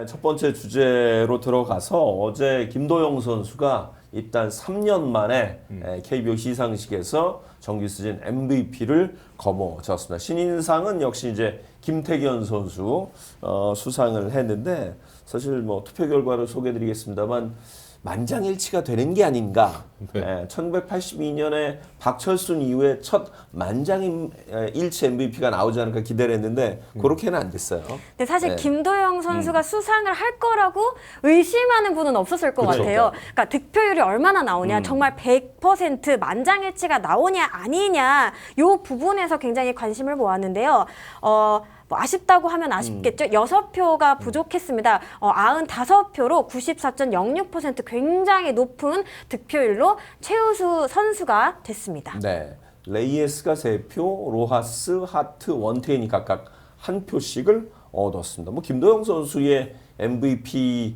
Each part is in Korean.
첫 번째 주제로 들어가서 어제 김도영 선수가 입단 3년 만에 KBO 시상식에서 정규 시즌 MVP를 거머쥐었습니다. 신인상은 역시 이제 김태견 선수 수상을 했는데 사실 뭐 투표 결과를 소개해드리겠습니다만 만장일치가 되는 게 아닌가. 네. 1982년에 박철순 이후에 첫 만장일치 MVP가 나오지 않을까 기대를 했는데 그렇게는 안 됐어요. 근데 사실 네. 김도영 선수가 수상을 할 거라고 의심하는 분은 없었을 것 그렇죠. 같아요. 그러니까 득표율이 얼마나 나오냐, 정말 100% 만장일치가 나오냐 아니냐 요 부분에서 굉장히 관심을 모았는데요. 뭐 아쉽다고 하면 아쉽겠죠. 6표가 부족했습니다. 95표로 94.06% 굉장히 높은 득표율로 최우수 선수가 됐습니다. 네. 레이에스가 3표, 로하스, 하트, 원태인이 각각 1표씩을 얻었습니다. 뭐 김도영 선수의 MVP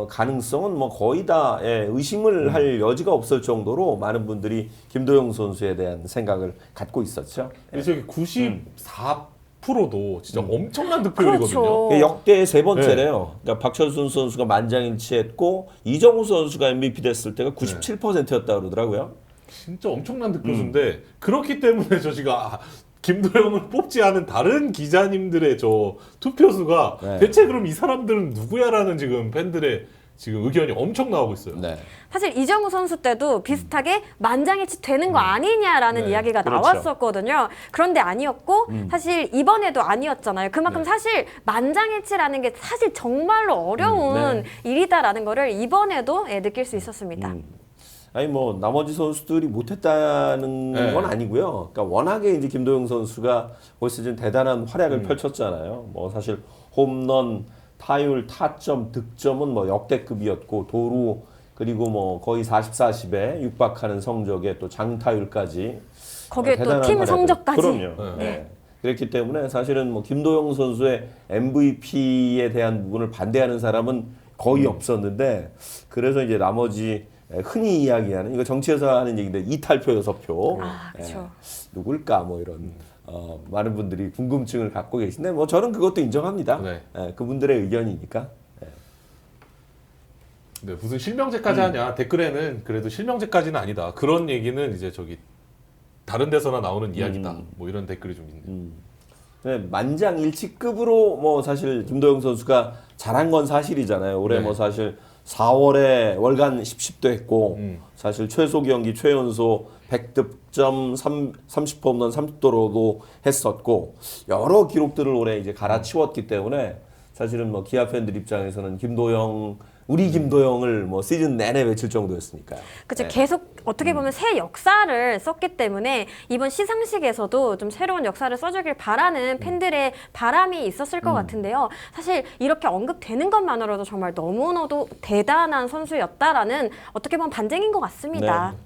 가능성은 뭐 거의 다 의심을 할 여지가 없을 정도로 많은 분들이 김도영 선수에 대한 생각을 갖고 있었죠. 근데 저기 94%도 진짜 엄청난 득표율이거든요. 그렇죠. 역대 세 번째래요. 그러니까 박철순 선수가 만장일치했고 이정우 선수가 MVP 됐을 때가 97%였다 그러더라고요. 진짜 엄청난 득표수인데 그렇기 때문에 저희가 김도영을 뽑지 않은 다른 기자님들의 저 투표수가 네. 대체 그럼 이 사람들은 누구야라는 지금 팬들의 지금 의견이 엄청 나오고 있어요. 네. 사실 이정우 선수 때도 비슷하게 만장일치 되는 거 아니냐라는 네, 이야기가 그렇죠. 나왔었거든요. 그런데 아니었고 사실 이번에도 아니었잖아요. 그만큼 네. 사실 만장일치라는 게 사실 정말로 어려운 일이다라는 거를 이번에도 느낄 수 있었습니다. 아니 뭐 나머지 선수들이 못했다는 네. 건 아니고요. 그러니까 워낙에 이제 김도영 선수가 올 시즌 대단한 활약을 펼쳤잖아요. 뭐 사실 홈런, 타율, 타점, 득점은 뭐 역대급이었고 도루 그리고 뭐 거의 40-40에 육박하는 성적에 또 장타율까지 거기에 또 대단한 팀 활약을. 성적까지. 그럼요. 네. 그렇기 때문에 사실은 뭐 김도영 선수의 MVP에 대한 부분을 반대하는 사람은 거의 없었는데 그래서 이제 나머지 흔히 이야기하는 이거 정치에서 하는 얘기인데 이탈표 6표 그렇죠. 누굴까 뭐 이런 많은 분들이 궁금증을 갖고 계신데 뭐 저는 그것도 인정합니다. 네. 그분들의 의견이니까. 네, 무슨 실명제까지 하냐 댓글에는 그래도 실명제까지는 아니다. 그런 얘기는 이제 저기 다른 데서나 나오는 이야기다. 뭐 이런 댓글이 좀 있네요. 네, 만장일치급으로 뭐 사실 김도영 선수가 잘한 건 사실이잖아요. 올해 네. 뭐 사실 4월에 월간 10도 했고 사실 최소 경기 최연소 100득점 30호 홈런 30도로도 했었고 여러 기록들을 올해 이제 갈아치웠기 때문에 사실은 뭐 기아 팬들 입장에서는 김도영 우리 김도영을 뭐 시즌 내내 외칠 정도였으니까요. 그렇죠. 계속 어떻게 보면 새 역사를 썼기 때문에 이번 시상식에서도 좀 새로운 역사를 써주길 바라는 팬들의 바람이 있었을 것 같은데요. 사실 이렇게 언급되는 것만으로도 정말 너무나도 대단한 선수였다라는 어떻게 보면 반증인 것 같습니다. 네.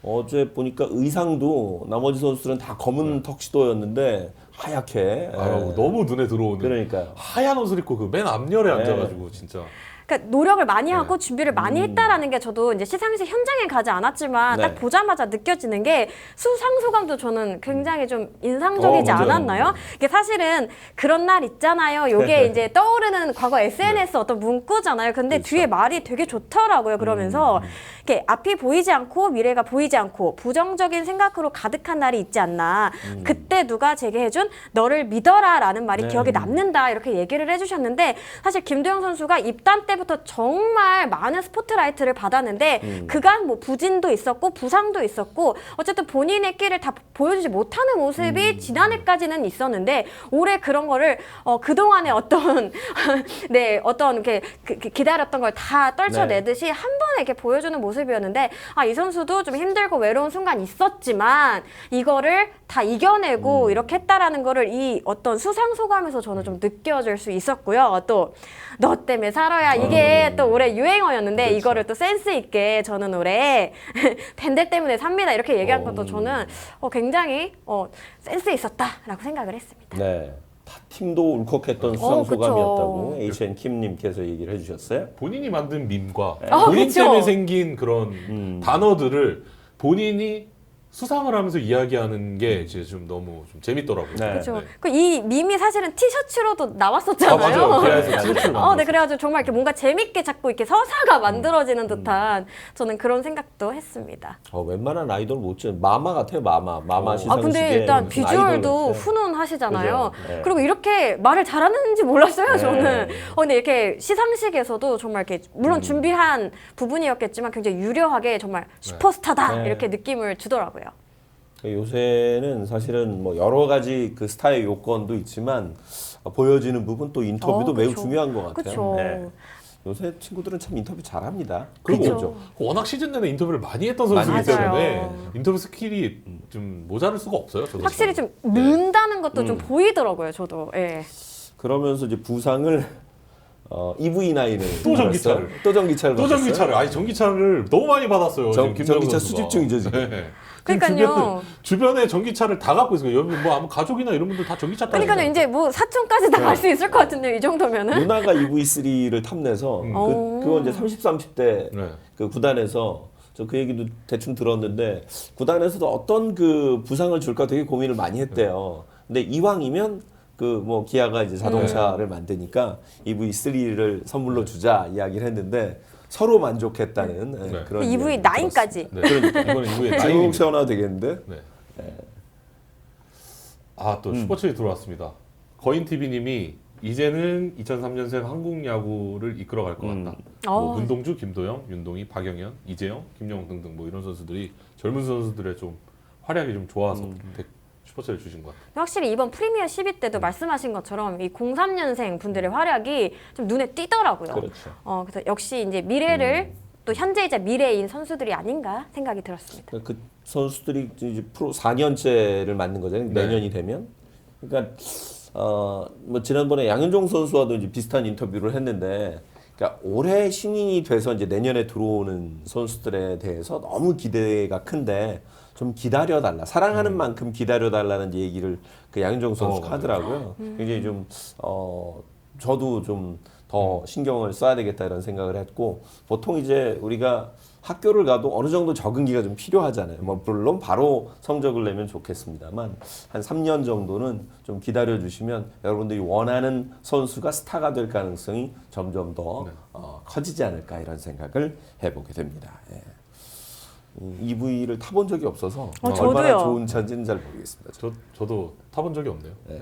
어제 보니까 의상도 나머지 선수들은 다 검은 턱시도였는데 하얗게. 아유, 너무 눈에 들어오는. 그러니까요. 하얀 옷을 입고 그 맨 앞열에 앉아가지고 진짜. 그러니까 노력을 많이 하고 준비를 많이 했다라는 게 저도 이제 시상식 현장에 가지 않았지만 딱 보자마자 느껴지는 게 수상 소감도 저는 굉장히 좀 인상적이지 맞아요. 않았나요? 이게 사실은 그런 날 있잖아요. 요게 이제 떠오르는 과거 SNS 어떤 문구잖아요. 근데 뒤에 말이 되게 좋더라고요. 그러면서 이렇게 앞이 보이지 않고 미래가 보이지 않고 부정적인 생각으로 가득한 날이 있지 않나. 그때 누가 제게 해준 너를 믿어라라는 말이 기억에 남는다. 이렇게 얘기를 해주셨는데 사실 김도영 선수가 입단 때부터 정말 많은 스포트라이트를 받았는데 그간 뭐 부진도 있었고 부상도 있었고 어쨌든 본인의 끼를 다 보여주지 못하는 모습이 지난해까지는 있었는데 올해 그런 거를 그동안의 어떤 네 어떤 이렇게 기다렸던 걸 다 떨쳐내듯이 한 번에 이렇게 보여주는 모습이었는데 이 선수도 좀 힘들고 외로운 순간 있었지만 이거를 다 이겨내고 이렇게 했다라는 거를 이 어떤 수상 소감에서 저는 좀 느껴질 수 있었고요. 또 너 때문에 살아야 이게 또 올해 유행어였는데 그렇죠. 이거를 또 센스 있게 저는 올해 팬들 때문에 삽니다 이렇게 얘기한 것도 저는 굉장히 센스 있었다라고 생각을 했습니다. 네. 타 팀도 울컥했던 수상 소감이었다고 HN 킴님께서 얘기를 해주셨어요. 본인이 만든 밈과 아, 본인 그쵸. 때문에 생긴 그런 단어들을 본인이 수상을 하면서 이야기하는 게 이제 좀 너무 좀 재밌더라고요. 네. 그렇죠. 이 밈이 사실은 티셔츠로도 나왔었잖아요. 맞아요. 기아에서 티셔츠를 만들었어요. 네, 그래가지고 정말 이렇게 뭔가 재밌게 자꾸 이렇게 서사가 만들어지는 듯한 저는 그런 생각도 했습니다. 웬만한 아이돌 못 찍는 마마 같아요. 마마 아 시상식에 근데 일단 무슨 비주얼도 아이돌 같아. 훈훈하시잖아요. 그죠? 네. 그리고 이렇게 말을 잘하는지 몰랐어요. 네. 저는. 근데 이렇게 시상식에서도 정말 이렇게 물론 준비한 부분이었겠지만 굉장히 유려하게 정말 슈퍼스타다 네. 이렇게 느낌을 주더라고요. 요새는 사실은 뭐 여러 가지 그 스타의 요건도 있지만 보여지는 부분 또 인터뷰도 매우 그쵸. 중요한 것 같아요. 그쵸. 네. 요새 친구들은 참 인터뷰 잘합니다. 그리고 그죠? 워낙 시즌 내내 인터뷰를 많이 했던 많이 선수이기 맞아요. 때문에 인터뷰 스킬이 좀 모자랄 수가 없어요. 저도 확실히 지금. 좀 는다는 것도 좀 보이더라고요. 저도. 예. 그러면서 이제 부상을 EV9을 또 전기차를. 또 전기차를 또 받았어요. 전기차를 아니 전기차를 너무 많이 받았어요. 지금 김정은 전기차 선수가. 수집 중이죠 지금. 네. 그러니까요. 주변에 전기차를 다 갖고 있어요. 여기 뭐 아마 가족이나 이런 분들 다 전기차 타고 그러니까요. 이제 뭐 사촌까지 다 갈 수 있을 것 같은데요. 이 정도면은. 누나가 EV3를 탐내서 그거 이제 30, 30대 네. 그 구단에서 저 그 얘기도 대충 들었는데 구단에서도 어떤 그 부상을 줄까 되게 고민을 많이 했대요. 근데 이왕이면 그 뭐 기아가 이제 자동차를 만드니까 EV3를 선물로 주자 이야기를 했는데 서로 만족했다는 네. 그런 EV9까지. 네. 이번에 이후에 중국 나이 세워놔 되겠는데? 네. 또 슈퍼챗이 들어왔습니다. 거인TV님이 이제는 2003년생 한국 야구를 이끌어갈 것 같다. 뭐 어. 문동주, 김도영, 윤동희, 박영현, 이재영, 김영웅 등등 뭐 이런 선수들이 젊은 선수들의 좀 활약이 좀 좋아서 슈퍼챗을 주신 것 같아요. 확실히 이번 프리미어 12 때도 말씀하신 것처럼 이 03년생 분들의 활약이 좀 눈에 띄더라고요. 그렇죠. 그래서 역시 이제 미래를 또 현재이자 미래인 선수들이 아닌가 생각이 들었습니다. 그 선수들이 이제 프로 4년째를 맞는 거잖아요. 네. 내년이 되면. 그러니까 뭐 지난번에 양현종 선수와도 이제 비슷한 인터뷰를 했는데, 그러니까 올해 신인이 돼서 이제 내년에 들어오는 선수들에 대해서 너무 기대가 큰데 좀 기다려달라, 사랑하는 만큼 기다려달라는 얘기를 그 양현종 선수가 하더라고요. 굉장히 좀 저도 좀 더 신경을 써야 되겠다 이런 생각을 했고, 보통 이제 우리가 학교를 가도 어느 정도 적응기가 좀 필요하잖아요. 뭐 물론 바로 성적을 내면 좋겠습니다만 한 3년 정도는 좀 기다려 주시면 여러분들이 원하는 선수가 스타가 될 가능성이 점점 더 커지지 않을까 이런 생각을 해보게 됩니다. 예. EV를 타본 적이 없어서 저도요. 얼마나 좋은 차인지는 잘 모르겠습니다. 저도 타본 적이 없네요. 네.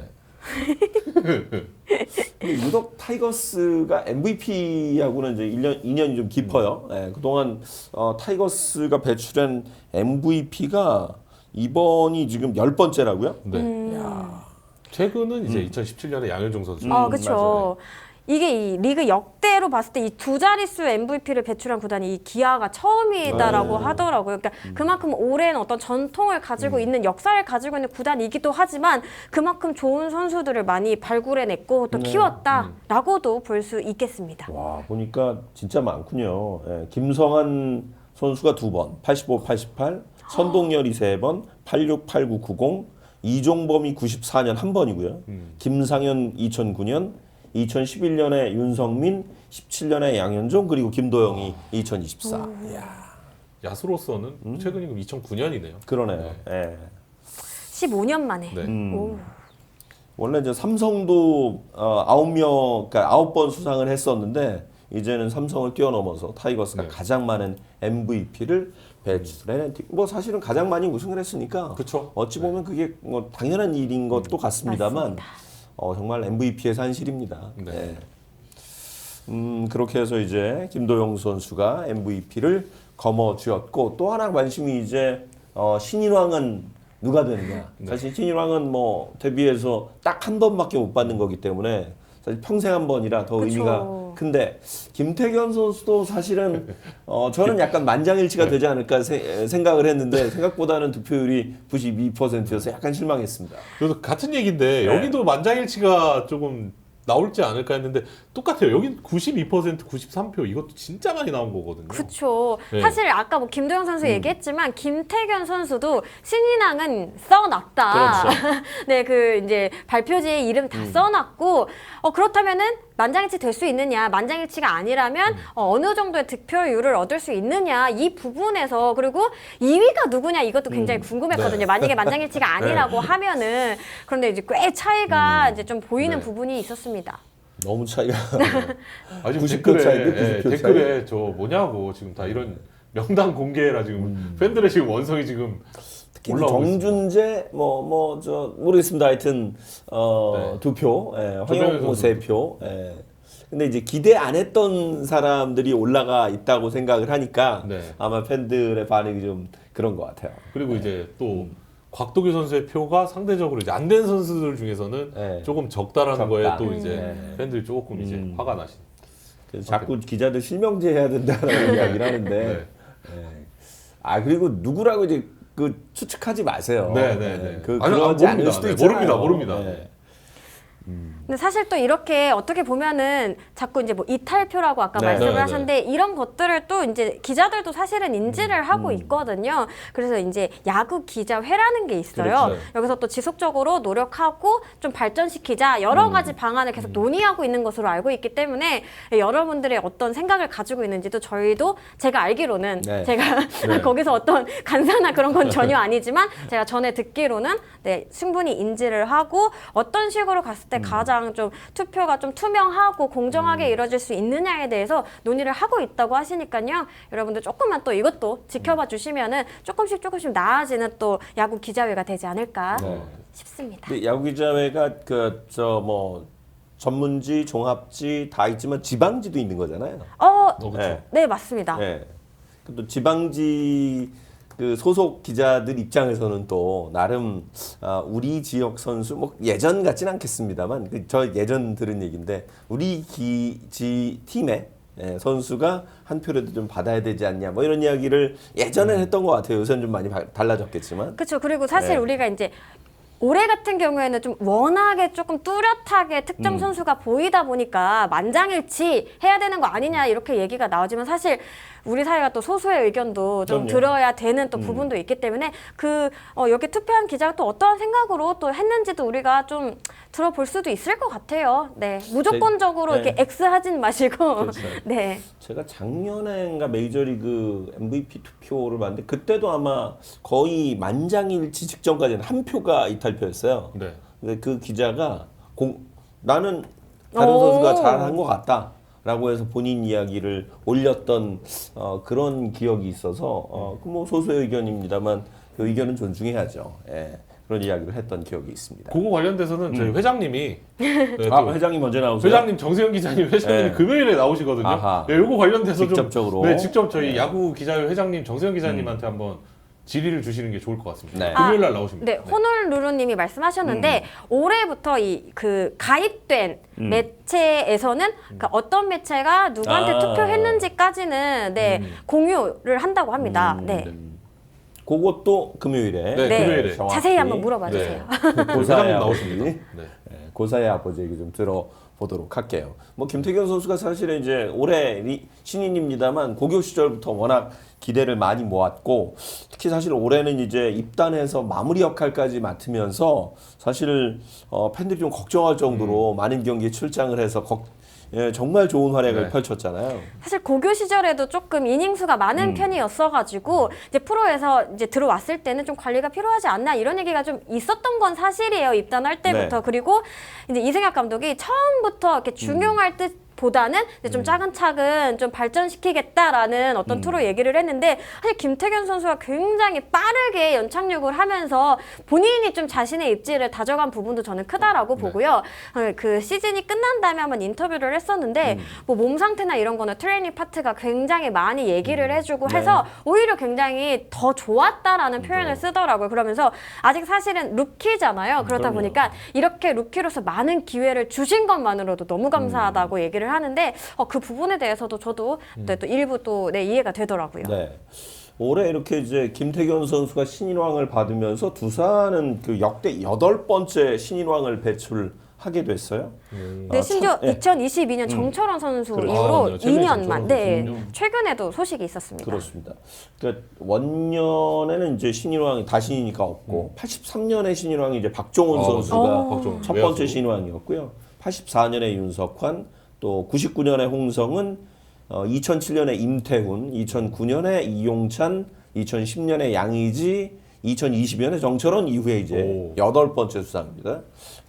근데 유독 타이거스가 MVP하고는 이제 2년이 좀 깊어요. 예, 그동안 타이거스가 배출한 MVP가 이번이 지금 10번째라고요? 네. 최근은 이제 2017년에 양현종 선수. 그렇죠. 맞아요. 이게 이 리그 역대로 봤을 때 이 두 자릿수 MVP를 배출한 구단이 이 기아가 처음이다라고 하더라고요. 그러니까 그만큼 오랜 어떤 전통을 가지고 있는 역사를 가지고 있는 구단이기도 하지만 그만큼 좋은 선수들을 많이 발굴해냈고 또 키웠다라고도 볼 수 있겠습니다. 와, 보니까 진짜 많군요. 예, 김성한 선수가 2번, 85, 88, 선동열이 3번, 86, 89, 90, 이종범이 94년 1번이고요. 김상현 2009년, 2011년에 윤성민, 17년에 양현종, 그리고 김도영이 2024. 이야, 야수로서는 최근이 2009년이네요. 그러네요. 예. 15년 만에. 네. 오. 원래 이제 삼성도 9명, 그러니까 9번 수상을 했었는데 이제는 삼성을 뛰어넘어서 타이거스가 네. 가장 많은 MVP를 배출해낸 팀. 뭐 사실은 가장 많이 우승을 했으니까 그쵸. 어찌 보면 그게 뭐 당연한 일인 것도 같습니다만 맞습니다. 정말 MVP의 산실입니다. 네. 네. 그렇게 해서 이제 김도영 선수가 MVP를 거머쥐었고, 또 하나 관심이 이제 신인왕은 누가 되느냐. 사실 신인왕은 뭐 데뷔해서 딱 한 번밖에 못 받는 거기 때문에 사실 평생 한 번이라 더 그쵸. 의미가 큰데, 김태견 선수도 사실은 저는 약간 만장일치가 되지 않을까 생각을 했는데 생각보다는 득표율이 92%여서 약간 실망했습니다. 그래서 같은 얘기인데 네. 여기도 만장일치가 조금 나올지 않을까 했는데 똑같아요. 여긴 92%, 93표 이것도 진짜 많이 나온 거거든요. 그쵸. 네. 사실 아까 뭐 김도영 선수 얘기했지만 김태균 선수도 신인왕은 써놨다. 그렇죠. 네, 그 이제 발표지에 이름 다 써놨고 그렇다면은 만장일치 될 수 있느냐, 만장일치가 아니라면 어느 정도의 득표율을 얻을 수 있느냐 이 부분에서 그리고 2위가 누구냐 이것도 굉장히 궁금했거든요. 네. 만약에 만장일치가 아니라고 하면은 그런데 이제 꽤 차이가 이제 좀 보이는 네. 부분이 있었습니다. 너무 차이가 아주 90표 차이인데, 댓글에 90표 댓글에 저 뭐냐고 지금 다 이런 명단 공개라 지금 팬들의 지금 원성이 지금 특히 올라오고 정준재 저 모르겠습니다. 하여튼 네. 2표, 황영모 선수 3표. 근데 이제 기대 안 했던 사람들이 올라가 있다고 생각을 하니까 네. 아마 팬들의 반응이 좀 그런 것 같아요. 그리고 이제 또 곽도규 선수의 표가 상대적으로 이제 안 된 선수들 중에서는 네. 조금 적다라는 적다. 거에 또 이제 네. 팬들이 조금 이제 화가 나신. 그래서 자꾸 기자들 실명제 해야 된다는 이야기를 하는데, 네. 그리고 누구라고 이제 그 추측하지 마세요. 네. 그러지 않을 수도 네, 있잖아요. 모릅니다. 네. 근데 사실 또 이렇게 어떻게 보면은 자꾸 이제 뭐 이탈표라고 아까 네. 말씀을 네, 하셨는데 이런 것들을 또 이제 기자들도 사실은 인지를 하고 있거든요. 그래서 이제 야구 기자회라는 게 있어요. 그렇죠. 여기서 또 지속적으로 노력하고 좀 발전시키자 여러 가지 방안을 계속 논의하고 있는 것으로 알고 있기 때문에 여러분들의 어떤 생각을 가지고 있는지도 저희도 제가 알기로는 네. 제가 거기서 어떤 간사나 그런 건 전혀 아니지만 제가 전에 듣기로는 네, 충분히 인지를 하고 어떤 식으로 갔을 때 가장 좀 투표가 좀 투명하고 공정하게 이루어질 수 있느냐에 대해서 논의를 하고 있다고 하시니까요. 여러분들 조금만 또 이것도 지켜봐 주시면은 조금씩 나아지는 또 야구 기자회가 되지 않을까 네. 싶습니다. 근데 야구 기자회가 전문지, 종합지 다 있지만 지방지도 있는 거잖아요. 그렇죠. 네. 네, 맞습니다. 네. 또 지방지 그 소속 기자들 입장에서는 또 나름 우리 지역 선수 뭐 예전 같진 않겠습니다만 저 예전 들은 얘기인데 우리 팀의 선수가 한 표라도 좀 받아야 되지 않냐 뭐 이런 이야기를 예전에 했던 것 같아요. 요새는 좀 많이 달라졌겠지만. 그렇죠. 그리고 사실 네. 우리가 이제 올해 같은 경우에는 좀 워낙에 조금 뚜렷하게 특정 선수가 보이다 보니까 만장일치 해야 되는 거 아니냐 이렇게 얘기가 나오지만 사실 우리 사회가 또 소수의 의견도 좀 그럼요. 들어야 되는 또 부분도 있기 때문에 여기 투표한 기자가 또 어떠한 생각으로 또 했는지도 우리가 좀 들어볼 수도 있을 것 같아요. 네, 무조건적으로 네. 이렇게 X 하진 마시고 그렇죠. 네. 제가 작년에인가 메이저리그 MVP 투표를 봤는데 그때도 아마 거의 만장일치 직전까지는 한 표가 이탈표였어요. 네. 근데 그 기자가 나는 다른 오. 선수가 잘한 것 같다라고 해서 본인 이야기를 올렸던 그런 기억이 있어서 그 뭐 소수의 의견입니다만 그 의견은 존중해야죠. 예. 그런 이야기를 했던 기억이 있습니다. 그거 관련돼서는 저희 회장님이 네, 또 회장님 먼저 나오세요. 회장님 정세영 기자님 회장님이 네. 금요일에 나오시거든요. 아하. 네, 이거 관련돼서 직접적으로. 좀 직접 저희 야구 기자회 회장님 정세영 기자님한테 한번 질의를 주시는 게 좋을 것 같습니다. 네. 금요일 날 나오십니다. 네, 호놀루루님이 말씀하셨는데 올해부터 그 가입된 매체에서는 그러니까 어떤 매체가 누구한테 투표했는지까지는 공유를 한다고 합니다. 네. 그것도 금요일에 네, 금요일에. 정확히 자세히 한번 물어봐 주세요. 회장님 고사의 나오십니다. 아버지, 네. 고사의 아버지 얘기 좀 들어보도록 할게요. 뭐 김태균 선수가 사실은 이제 올해 신인입니다만 고교 시절부터 워낙 기대를 많이 모았고 특히 사실 올해는 이제 입단해서 마무리 역할까지 맡으면서 사실 팬들이 좀 걱정할 정도로 많은 경기에 출장을 해서 정말 좋은 활약을 네. 펼쳤잖아요. 사실 고교 시절에도 조금 이닝 수가 많은 편이었어가지고 이제 프로에서 이제 들어왔을 때는 좀 관리가 필요하지 않나 이런 얘기가 좀 있었던 건 사실이에요. 입단할 때부터. 네. 그리고 이제 이승엽 감독이 처음부터 이렇게 중용할 듯 보다는 이제 좀 차근차근 좀 발전시키겠다라는 어떤 투로 얘기를 했는데 사실 김태균 선수가 굉장히 빠르게 연착륙을 하면서 본인이 좀 자신의 입지를 다져간 부분도 저는 크다라고 보고요. 그 시즌이 끝난 다음에 한번 인터뷰를 했었는데 뭐 몸 상태나 이런 거는 트레이닝 파트가 굉장히 많이 얘기를 해주고 해서 오히려 굉장히 더 좋았다라는 표현을 쓰더라고요. 그러면서 아직 사실은 루키잖아요. 그러다 그럼요. 보니까 이렇게 루키로서 많은 기회를 주신 것만으로도 너무 감사하다고 얘기를 하는데 그 부분에 대해서도 저도 네, 또 일부 또 이해가 되더라고요. 네. 올해 이렇게 이제 김태균 선수가 신인왕을 받으면서 두산은 그 역대 8번째 신인왕을 배출한 하게 됐어요. 네, 심지어 예. 2022년 정철원 선수 그렇죠. 이후로 아, 최근에 2년만. 정철원 네, 선수. 최근에도 소식이 있었습니다. 그렇습니다. 그러니까 원년에는 이제 신인왕이 다신이니까 없고 83년에 신인왕이 이제 박종원 선수가 박종원, 첫 번째 외야수. 신인왕이었고요. 84년에 윤석환, 또 99년에 홍성은, 2007년에 임태훈, 2009년에 이용찬, 2010년에 양의지, 2020년에 정철원 이후에 이제 오. 8번째 수상입니다.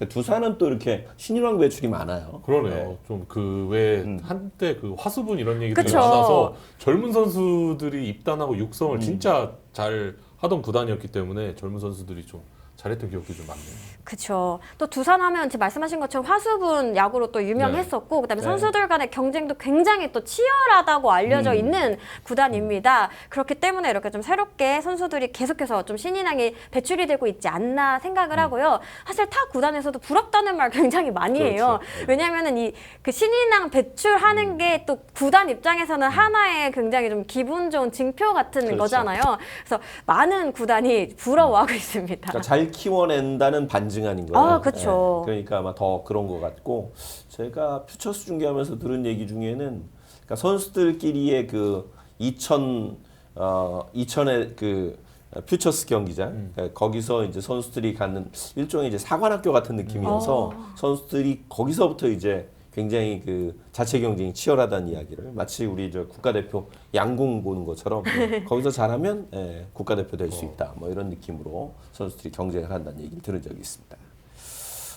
두산은 또 이렇게 신인왕 배출이 많아요. 그러네요. 좀 그 왜 한때 그 화수분 이런 얘기들이 그쵸. 많아서 젊은 선수들이 입단하고 육성을 진짜 잘 하던 구단이었기 때문에 젊은 선수들이 좀 잘했던 기억도 좀 많네요. 그렇죠. 또 두산 하면 지금 말씀하신 것처럼 화수분 야구로 또 유명했었고 그다음에 네. 선수들 간의 경쟁도 굉장히 또 치열하다고 알려져 있는 구단입니다. 그렇기 때문에 이렇게 좀 새롭게 선수들이 계속해서 좀 신인왕이 배출이 되고 있지 않나 생각을 하고요. 사실 타 구단에서도 부럽다는 말 굉장히 많이 해요. 왜냐하면은 이 그 신인왕 배출하는 게 또 구단 입장에서는 하나의 굉장히 좀 기분 좋은 징표 같은 그렇죠. 거잖아요. 그래서 많은 구단이 부러워하고 있습니다. 그러니까 잘 키워낸다는 반증 아닌 거예요. 아, 그쵸. 그러니까 아마 더 그런 것 같고 제가 퓨처스 중계하면서 들은 얘기 중에는 그러니까 선수들끼리의 그 2000의 그 퓨처스 경기장 그러니까 거기서 이제 선수들이 갖는 일종의 이제 사관학교 같은 느낌이어서 선수들이 거기서부터 이제 굉장히 그 자체 경쟁이 치열하다는 이야기를 마치 우리 저 국가대표 양궁 보는 것처럼 거기서 잘하면 국가대표 될 수 있다 뭐 이런 느낌으로 선수들이 경쟁을 한다는 얘기를 들은 적이 있습니다.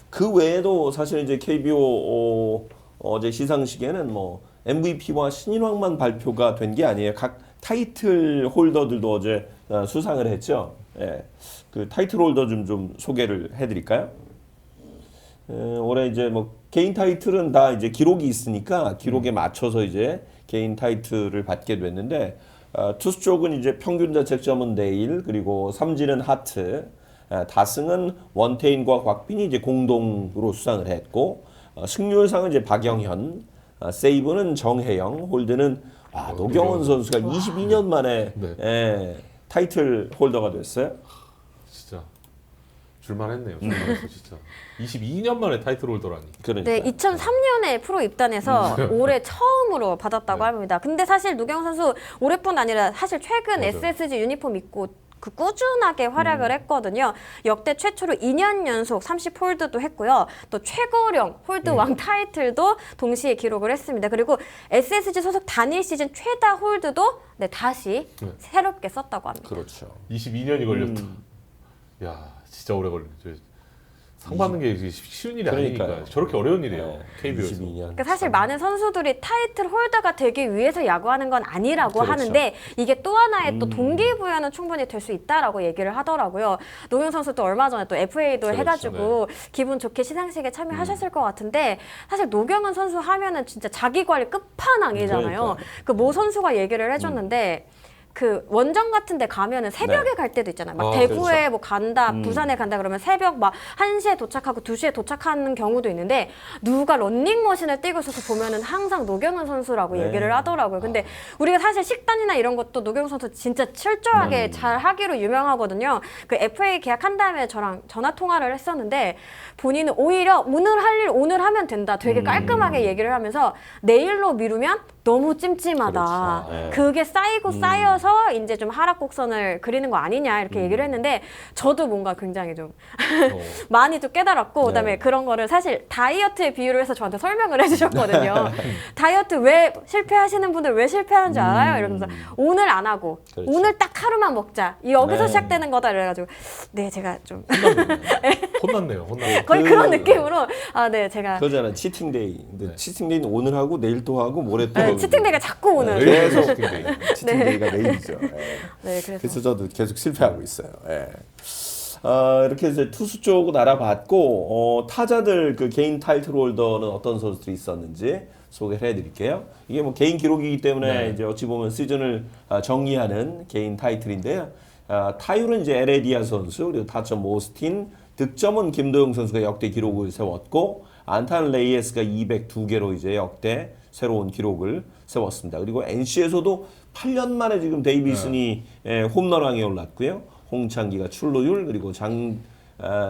그 외에도 사실 이제 KBO 어제 시상식에는 뭐 MVP와 신인왕만 발표가 된 게 아니에요. 각 타이틀 홀더들도 어제 수상을 했죠. 예. 그 타이틀 홀더 좀 소개를 해드릴까요? 올해 이제 뭐 개인 타이틀은 다 이제 기록이 있으니까 기록에 맞춰서 이제 개인 타이틀을 받게 됐는데 투수 쪽은 이제 평균 자책점은 네일 그리고 삼진은 하트, 다승은 원태인과 곽빈이 이제 공동으로 수상을 했고 승률상은 이제 박영현, 세이브는 정혜영, 홀드는 노경원 선수가 22년 만에 타이틀 홀더가 됐어요. 진짜 줄만했네요. 줄만했어 진짜. 22년 만에 타이틀 홀더라니. 그러니까. 네, 2003년에 프로 입단해서 올해 처음으로 받았다고 합니다. 근데 사실 노경 선수 올해뿐 아니라 사실 최근 맞아요. SSG 유니폼 입고 그 꾸준하게 활약을 했거든요. 역대 최초로 2년 연속 30 홀드도 했고요. 또 최고령 홀드 왕 타이틀도 동시에 기록을 했습니다. 그리고 SSG 소속 단일 시즌 최다 홀드도 다시 새롭게 썼다고 합니다. 그렇죠. 22년이 걸렸다. 야 진짜 오래 걸렸죠. 상 받는 게 쉬운 일이 그러니까요. 아니니까 저렇게 어려운 일이에요. KBO에서. 22년. 그러니까 사실 많은 선수들이 타이틀 홀더가 되기 위해서 야구하는 건 아니라고 그렇죠. 하는데 이게 또 하나의 또 동기부여는 충분히 될 수 있다라고 얘기를 하더라고요. 노경 선수도 얼마 전에 또 FA도 그렇죠. 해가지고 기분 좋게 시상식에 참여하셨을 것 같은데 사실 노경은 선수 하면은 진짜 자기 관리 끝판왕이잖아요. 그러니까요. 그 모 선수가 얘기를 해줬는데 그 원정 같은 데 가면은 새벽에 갈 때도 있잖아요. 막 대구에 뭐 간다, 부산에 간다 그러면 새벽 막 1시에 도착하고 2시에 도착하는 경우도 있는데 누가 런닝머신을 뛰고 있어서 보면은 항상 노경은 선수라고 얘기를 하더라고요. 근데 우리가 사실 식단이나 이런 것도 노경은 선수 진짜 철저하게 잘 하기로 유명하거든요. 그 FA 계약한 다음에 저랑 전화 통화를 했었는데 본인은 오히려 오늘 할 일 오늘 하면 된다. 되게 깔끔하게 얘기를 하면서 내일로 미루면 너무 찜찜하다. 그렇죠. 네. 그게 쌓이고 쌓여서 이제 좀 하락 곡선을 그리는 거 아니냐 이렇게 얘기를 했는데 저도 뭔가 굉장히 좀 많이 좀 깨달았고 그다음에 그런 거를 사실 다이어트에 비유를 해서 저한테 설명을 해주셨거든요. 다이어트 왜 실패하시는 분들 왜 실패하는 줄 알아요? 이러면서 오늘 안 하고 그렇죠. 오늘 딱 하루만 먹자. 여기서 네. 시작되는 거다 이래가지고 네 제가 좀 혼났네요. 혼났네요. 거의 그런 느낌으로 네 제가 그거잖아 치팅데이. 근데 치팅데이는 오늘 하고 내일 또 하고 모레 또 하고. 치팅데이가 자꾸 오는 계속 치팅데이. 치팅데이가 내일이죠. 예. 네 그래서 그래서 저도 계속 실패하고 있어요. 예. 이렇게 이제 투수 쪽은 알아봤고 타자들 그 개인 타이틀 홀더는 어떤 선수들이 있었는지 소개를 해드릴게요. 이게 뭐 개인 기록이기 때문에 이제 어찌 보면 시즌을 정리하는 개인 타이틀인데요. 타율은 이제 LA 디아스 선수 그리고 타점 오스틴, 득점은 김도영 선수가 역대 기록을 세웠고 안타는 레이에스가 202개로 이제 역대 새로운 기록을 세웠습니다. 그리고 NC에서도 8년 만에 지금 데이비슨이 홈런왕에 올랐고요. 홍창기가 출루율 그리고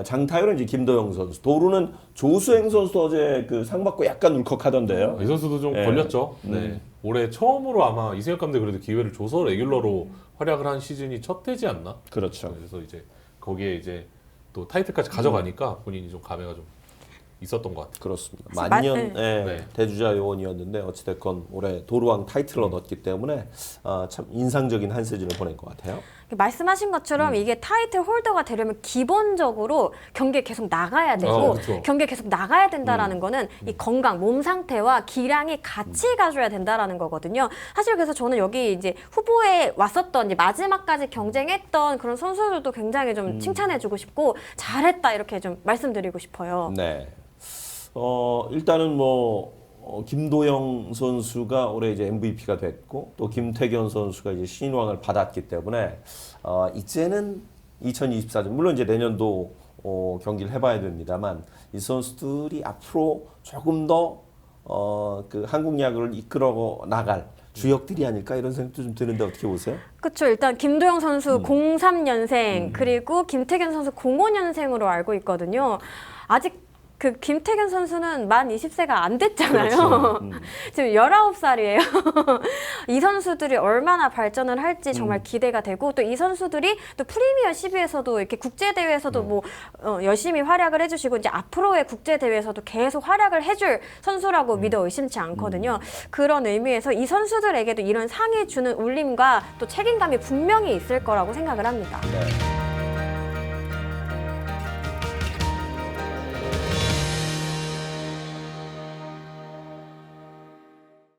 장타율은 이제 김도영 선수, 도루는 조수행 선수도 어제 그 상 받고 약간 울컥하던데요. 이 선수도 좀 예. 걸렸죠. 네. 올해 처음으로 아마 이승엽 감독이 그래도 기회를 줘서 레귤러로 활약을 한 시즌이 첫 해지 않나? 그렇죠. 그래서 이제 거기에 이제 또 타이틀까지 가져가니까 본인이 좀 감회가 좀 있었던 것 같아요. 그렇습니다. 그래서 만년 네. 대주자 요원이었는데 어찌됐건 올해 도루왕 타이틀을 얻었기 때문에 참 인상적인 한 시즌을 보낸 것 같아요. 말씀하신 것처럼 이게 타이틀 홀더가 되려면 기본적으로 경기에 계속 나가야 되고 그쵸. 경기에 계속 나가야 된다라는 거는 이 건강, 몸 상태와 기량이 같이 가줘야 된다라는 거거든요. 사실 그래서 저는 여기 이제 후보에 왔었던 이제 마지막까지 경쟁했던 그런 선수들도 굉장히 좀 칭찬해주고 싶고 잘했다 이렇게 좀 말씀드리고 싶어요. 네. 일단은 김도영 선수가 올해 이제 MVP가 됐고 또 김태견 선수가 이제 신인왕을 받았기 때문에 이제는 2024년 물론 이제 내년도 경기를 해봐야 됩니다만 이 선수들이 앞으로 조금 더 그 한국 야구를 이끌어 나갈 주역들이 아닐까 이런 생각도 좀 드는데 어떻게 보세요? 그렇죠. 일단 김도영 선수 03년생 그리고 김태균 선수 05년생으로 알고 있거든요. 아직 그 김태균 선수는 만 20세가 안 됐잖아요. 그렇죠. 지금 19살이에요. 이 선수들이 얼마나 발전을 할지 정말 기대가 되고 또 이 선수들이 또 프리미어 12에서도 이렇게 국제 대회에서도 열심히 활약을 해주시고 이제 앞으로의 국제 대회에서도 계속 활약을 해줄 선수라고 믿어 의심치 않거든요. 그런 의미에서 이 선수들에게도 이런 상이 주는 울림과 또 책임감이 분명히 있을 거라고 생각을 합니다. 네.